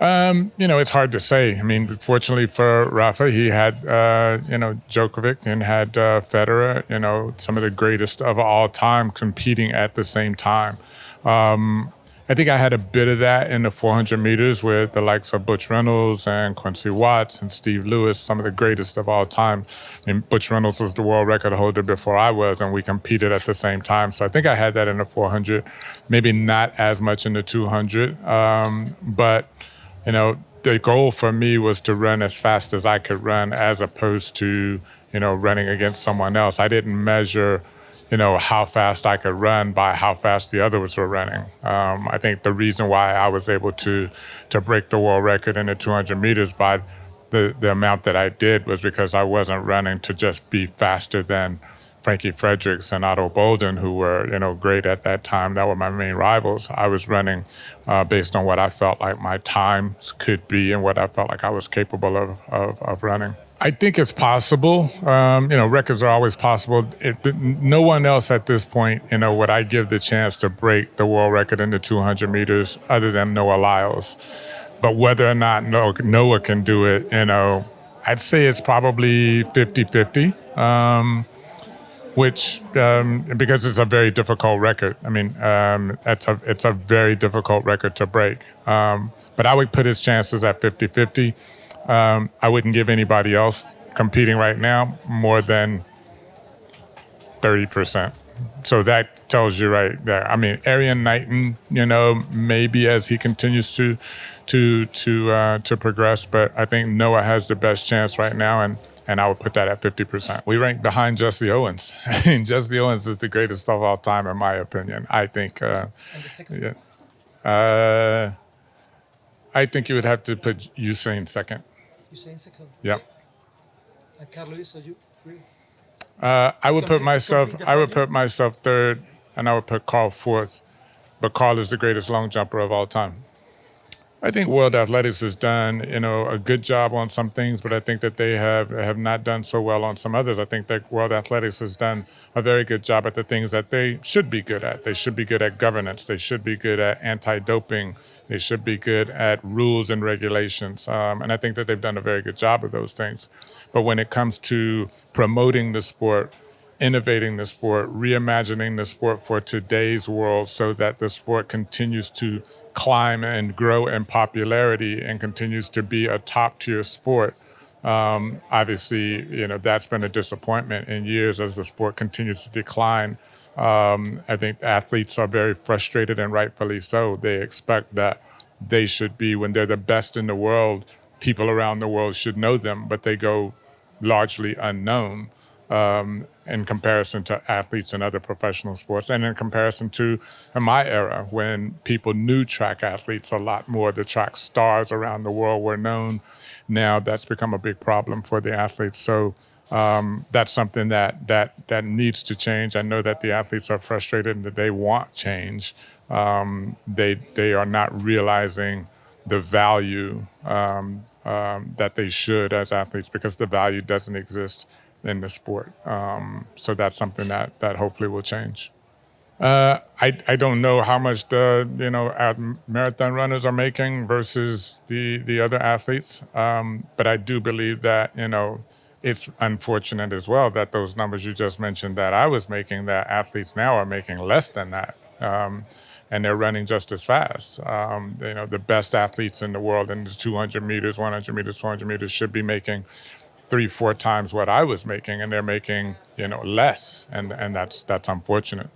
It's hard to say. I mean, fortunately for Rafa, he had, Djokovic and had Federer, some of the greatest of all time competing at the same time. I think I had a bit of that in the 400 meters with the likes of Butch Reynolds and Quincy Watts and Steve Lewis, some of the greatest of all time. I mean, Butch Reynolds was the world record holder before I was, and we competed at the same time. So I think I had that in the 400, maybe not as much in the 200. But the goal for me was to run as fast as I could run as opposed to, running against someone else. I didn't measure, how fast I could run by how fast the others were running. I think the reason why I was able to break the world record in the 200 meters by the amount that I did was because I wasn't running to just be faster than Frankie Fredericks and Otto Bolden, who were, great at that time. That were my main rivals. I was running based on what I felt like my times could be and what I felt like I was capable of running. I think it's possible. Records are always possible. No one else at this point, would I give the chance to break the world record in the 200 meters other than Noah Lyles. But whether or not Noah can do it, I'd say it's probably 50-50. Which, because it's a very difficult record. I mean, it's a very difficult record to break. But I would put his chances at 50-50. I wouldn't give anybody else competing right now more than 30%. So that tells you right there. I mean, Arian Knighton, maybe as he continues to progress, but I think Noah has the best chance right now, and I would put that at 50%. We rank behind Jesse Owens. I mean, Jesse Owens is the greatest of all time, in my opinion. I think. And the second? Yeah. I think you would have to put Usain second. Usain second? Yeah. And Carlos, are you free? I would put myself third, and I would put Carl fourth. But Carl is the greatest long jumper of all time. I think World Athletics has done, a good job on some things, but I think that they have not done so well on some others. I think that World Athletics has done a very good job at the things that they should be good at. They should be good at governance. They should be good at anti-doping. They should be good at rules and regulations. And I think that they've done a very good job of those things. But when it comes to promoting the sport, innovating the sport, reimagining the sport for today's world so that the sport continues to climb and grow in popularity and continues to be a top-tier sport. Obviously, that's been a disappointment in years as the sport continues to decline. I think athletes are very frustrated, and rightfully so. They expect that they should be, when they're the best in the world, people around the world should know them, but they go largely unknown. In comparison to athletes in other professional sports, and in comparison to in my era when people knew track athletes a lot more. The track stars around the world were known. Now that's become a big problem for the athletes. So that's something that needs to change. I know that the athletes are frustrated and that they want change. They are not realizing the value that they should as athletes, because the value doesn't exist in the sport. So that's something that hopefully will change. I don't know how much the marathon runners are making versus the other athletes, but I do believe that it's unfortunate as well that those numbers you just mentioned that I was making, that athletes now are making less than that, and they're running just as fast. The best athletes in the world in the 200 meters, 100 meters, 400 meters should be making 3-4 times what I was making, and they're making less, and that's unfortunate.